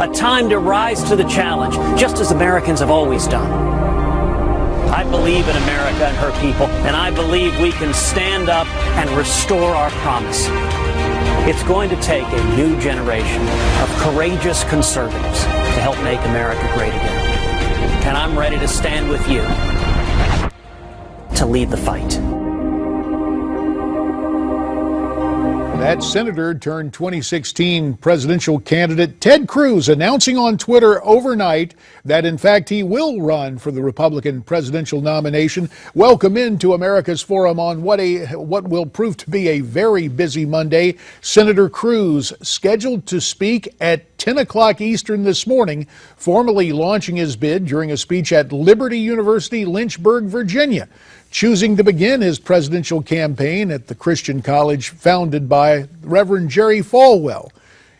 A time to rise to the challenge, just as Americans have always done. I believe in America and her people, and I believe we can stand up and restore our promise. It's going to take a new generation of courageous conservatives to help make America great again. And I'm ready to stand with you to lead the fight. That senator turned 2016 presidential candidate Ted Cruz announcing on Twitter overnight that, in fact, he will run for the Republican presidential nomination. Welcome into America's Forum on what will prove to be a very busy Monday. Senator Cruz scheduled to speak at 10 o'clock Eastern this morning, formally launching his bid during a speech at Liberty University, Lynchburg, Virginia, choosing to begin his presidential campaign at the Christian college founded by Reverend Jerry Falwell,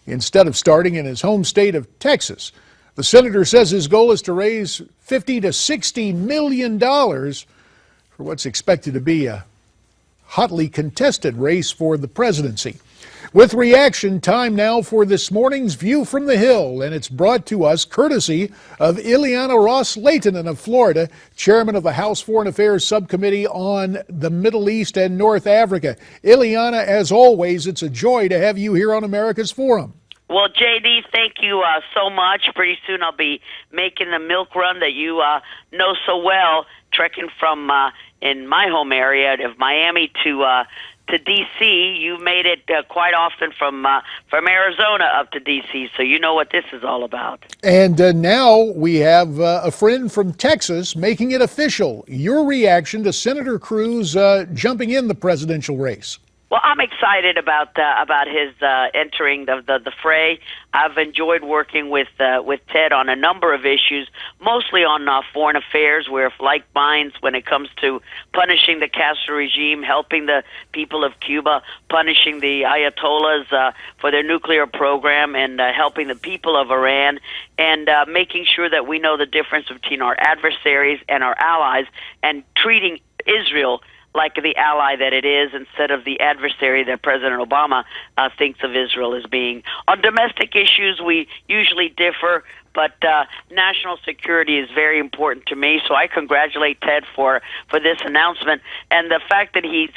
instead of starting in his home state of Texas. The senator says his goal is to raise $50 to $60 million for what's expected to be a hotly contested race for the presidency. With reaction, time now for this morning's View from the Hill, and it's brought to us courtesy of Ileana Ros-Lehtinen of Florida, chairman of the House Foreign Affairs Subcommittee on the Middle East and North Africa. Ileana, as always, it's a joy to have you here on America's Forum. Well, JD, thank you so much. Pretty soon I'll be making the milk run that you know so well, trekking from in my home area of Miami to D.C. You made it quite often from Arizona up to D.C., so you know what this is all about. And now we have a friend from Texas making it official. Your reaction to Senator Cruz jumping in the presidential race? Well, I'm excited about his entering the fray. I've enjoyed working with Ted on a number of issues, mostly on foreign affairs, where like minds when it comes to punishing the Castro regime, helping the people of Cuba, punishing the Ayatollahs for their nuclear program, and helping the people of Iran, and making sure that we know the difference between our adversaries and our allies, and treating Israel like the ally that it is, instead of the adversary that President Obama thinks of Israel as being. On domestic issues, we usually differ, but national security is very important to me, so I congratulate Ted for this announcement. And the fact that he's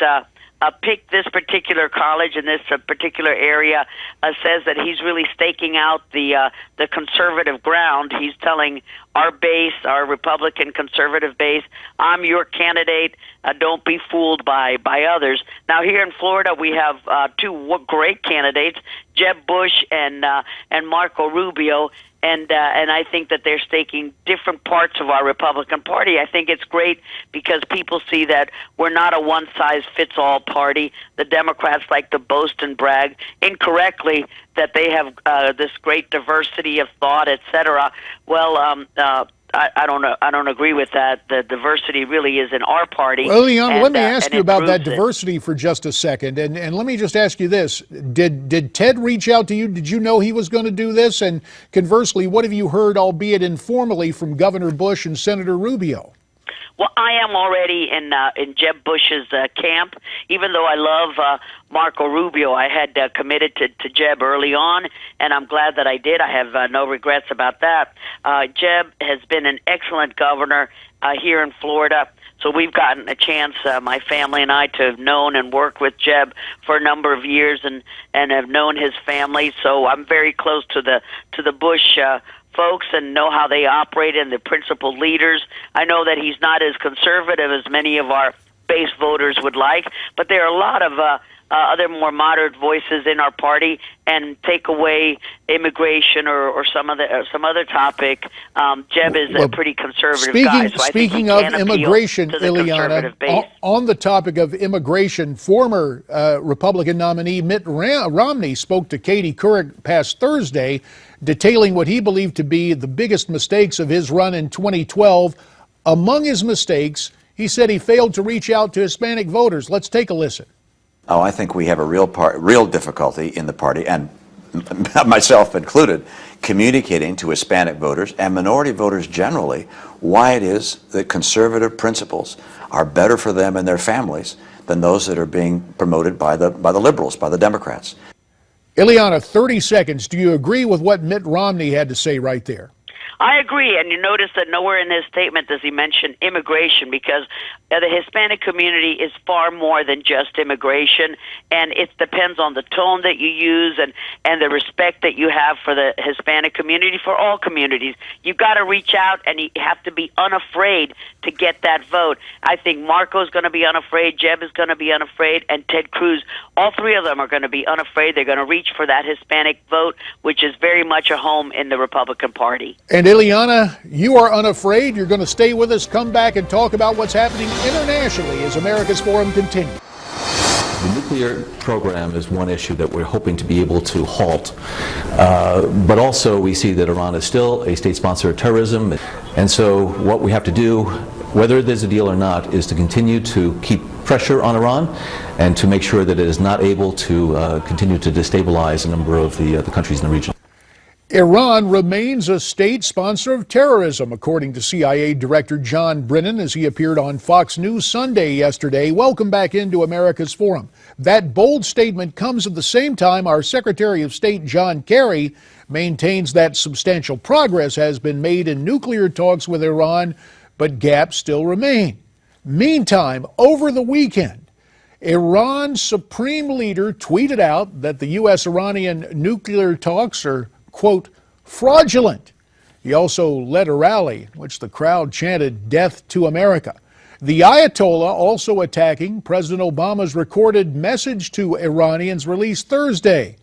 picked this particular college in this particular area says that he's really staking out the conservative ground. He's telling our base, our Republican conservative base, I'm your candidate. Don't be fooled by others. Now, here in Florida, we have two great candidates, Jeb Bush and Marco Rubio. And I think that they're staking different parts of our Republican Party. I think it's great because people see that we're not a one-size-fits-all party. The Democrats like to boast and brag incorrectly that they have this great diversity of thought, etc. Well, I don't know. I don't agree with that. The diversity really is in our party. Well, Ileana, let me ask you about that diversity for just a second. And let me just ask you this. Did Ted reach out to you? Did you know he was going to do this? And conversely, what have you heard, albeit informally, from Governor Bush and Senator Rubio? Well, I am already in Jeb Bush's camp. Even though I love Marco Rubio, I had committed to Jeb early on, and I'm glad that I did. I have no regrets about that. Jeb has been an excellent governor here in Florida. So we've gotten a chance, my family and I, to have known and worked with Jeb for a number of years, and have known his family. So I'm very close to the Bush folks and know how they operate and the principal leaders. I know that he's not as conservative as many of our base voters would like, but there are a lot of other more moderate voices in our party, and take away immigration or some other topic. Jeb is a pretty conservative guy. So speaking of immigration, Ileana, on the topic of immigration, former Republican nominee Mitt Romney spoke to Katie Couric past Thursday, detailing what he believed to be the biggest mistakes of his run in 2012. Among his mistakes, he said he failed to reach out to Hispanic voters. Let's take a listen. Oh, I think we have a real difficulty in the party, and myself included, communicating to Hispanic voters and minority voters generally why it is that conservative principles are better for them and their families than those that are being promoted by the liberals, by the Democrats. Ileana, 30 seconds. Do you agree with what Mitt Romney had to say right there? I agree, and you notice that nowhere in his statement does he mention immigration, because the Hispanic community is far more than just immigration, and it depends on the tone that you use and the respect that you have for the Hispanic community, for all communities. You've got to reach out, and you have to be unafraid to get that vote. I think Marco's going to be unafraid, Jeb is going to be unafraid, and Ted Cruz, all three of them are going to be unafraid. They're going to reach for that Hispanic vote, which is very much a home in the Republican Party. And Ileana, you are unafraid. You're going to stay with us. Come back and talk about what's happening internationally as America's Forum continues. The nuclear program is one issue that we're hoping to be able to halt. But also we see that Iran is still a state sponsor of terrorism. And so what we have to do, whether there's a deal or not, is to continue to keep pressure on Iran and to make sure that it is not able to continue to destabilize a number of the countries in the region. Iran remains a state sponsor of terrorism, according to CIA Director John Brennan, as he appeared on Fox News Sunday yesterday. Welcome back into America's Forum. That bold statement comes at the same time our Secretary of State John Kerry maintains that substantial progress has been made in nuclear talks with Iran, but gaps still remain. Meantime, over the weekend, Iran's supreme leader tweeted out that the U.S.-Iranian nuclear talks are, quote, fraudulent. He also led a rally in which the crowd chanted death to America. The Ayatollah also attacking President Obama's recorded message to Iranians released Thursday.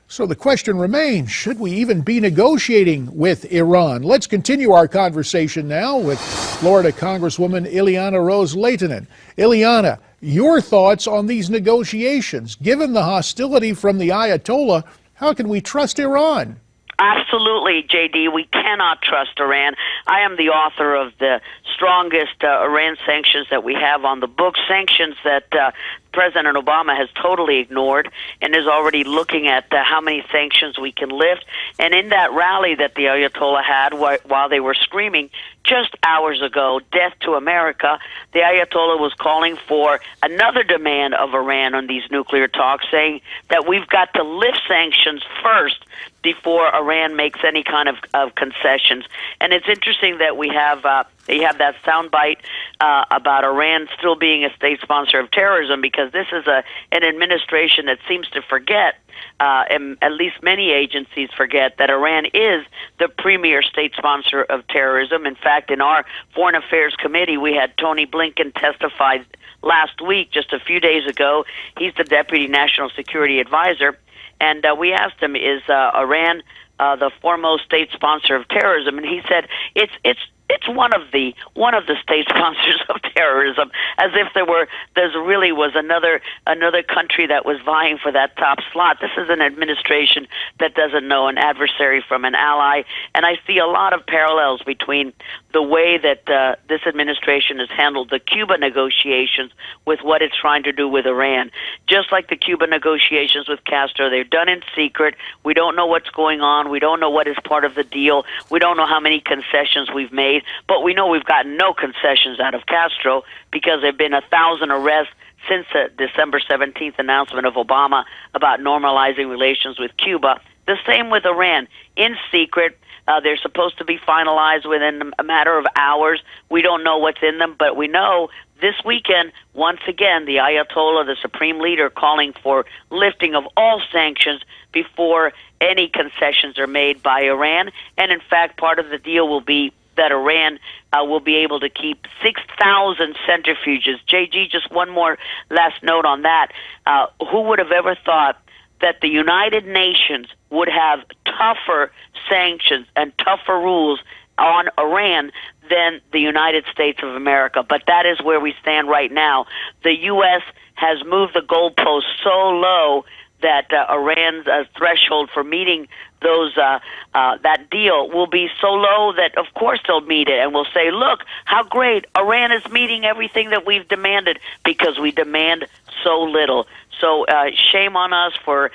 So the question remains, should we even be negotiating with Iran? Let's continue our conversation now with Florida Congresswoman Ileana Ros-Lehtinen. Ileana, your thoughts on these negotiations? Given the hostility from the Ayatollah, how can we trust Iran? Absolutely, J.D. We cannot trust Iran. I am the author of the strongest Iran sanctions that we have on the books, sanctions that President Obama has totally ignored and is already looking at how many sanctions we can lift. And in that rally that the Ayatollah had while they were screaming just hours ago, death to America, the Ayatollah was calling for another demand of Iran on these nuclear talks, saying that we've got to lift sanctions first before Iran makes any kind of concessions. And it's interesting that we have that soundbite about Iran still being a state sponsor of terrorism, because this is an administration that seems to forget, and at least many agencies forget, that Iran is the premier state sponsor of terrorism. In fact, in our Foreign Affairs Committee, we had Tony Blinken testify last week, just a few days ago. He's the Deputy National Security Advisor. And we asked him, is Iran the foremost state sponsor of terrorism? And he said it's one of the state sponsors of terrorism, as if there really was another country that was vying for that top slot. This is an administration that doesn't know an adversary from an ally, and I see a lot of parallels between the way that this administration has handled the Cuba negotiations with what it's trying to do with Iran. Just like the Cuba negotiations with Castro, they're done in secret. We don't know what's going on. We don't know what is part of the deal. We don't know how many concessions we've made, but we know we've gotten no concessions out of Castro, because there have been 1,000 arrests since the December 17th announcement of Obama about normalizing relations with Cuba. The same with Iran. In secret, they're supposed to be finalized within a matter of hours. We don't know what's in them, but we know this weekend, once again, the Ayatollah, the supreme leader, calling for lifting of all sanctions before any concessions are made by Iran. And in fact, part of the deal will be that Iran will be able to keep 6,000 centrifuges. JG, just one more last note on that. Who would have ever thought that the United Nations would have tougher sanctions and tougher rules on Iran than the United States of America? But that is where we stand right now. The U.S. has moved the goalposts so low that Iran's threshold for meeting that deal will be so low that, of course, they'll meet it, and we'll say, look, how great, Iran is meeting everything that we've demanded, because we demand so little. So shame on us for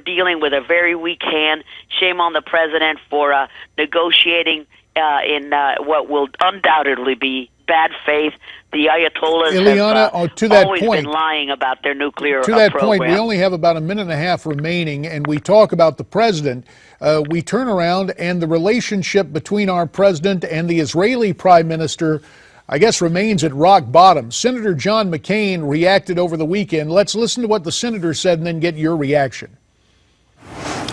dealing with a very weak hand. Shame on the president for negotiating in what will undoubtedly be bad faith. The Ayatollahs Ileana, have to that always point, been lying about their nuclear to that program. point, we only have about a minute and a half remaining, and we talk about the president. We turn around, and the relationship between our president and the Israeli prime minister, I guess, remains at rock bottom. Senator John McCain reacted over the weekend. Let's listen to what the senator said and then get your reaction.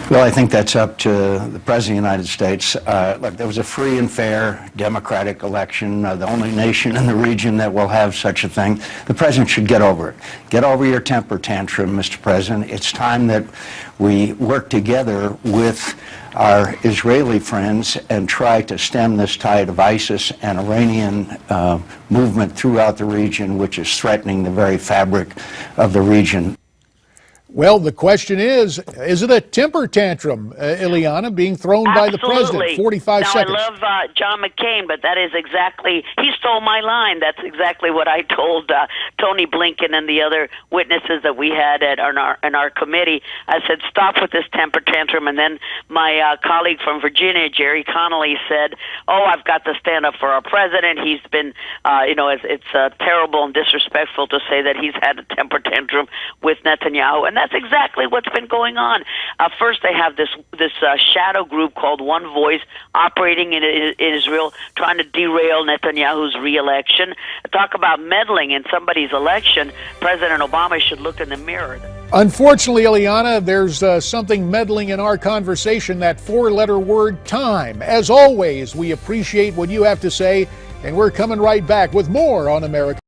Well, I think that's up to the President of the United States. Look, there was a free and fair democratic election, the only nation in the region that will have such a thing. The President should get over it. Get over your temper tantrum, Mr. President. It's time that we work together with our Israeli friends and try to stem this tide of ISIS and Iranian movement throughout the region, which is threatening the very fabric of the region. Well, the question is it a temper tantrum, Ileana, being thrown by the president? 45 seconds. I love John McCain, but that is exactly, he stole my line. That's exactly what I told Tony Blinken and the other witnesses that we had in our committee. I said, stop with this temper tantrum. And then my colleague from Virginia, Jerry Connolly, said, oh, I've got to stand up for our president. He's been, it's terrible and disrespectful to say that he's had a temper tantrum with Netanyahu. And that's exactly what's been going on. First, they have this shadow group called One Voice operating in Israel, trying to derail Netanyahu's re-election. Talk about meddling in somebody's election. President Obama should look in the mirror. Unfortunately, Ileana, there's something meddling in our conversation, that four-letter word, time. As always, we appreciate what you have to say, and we're coming right back with more on America.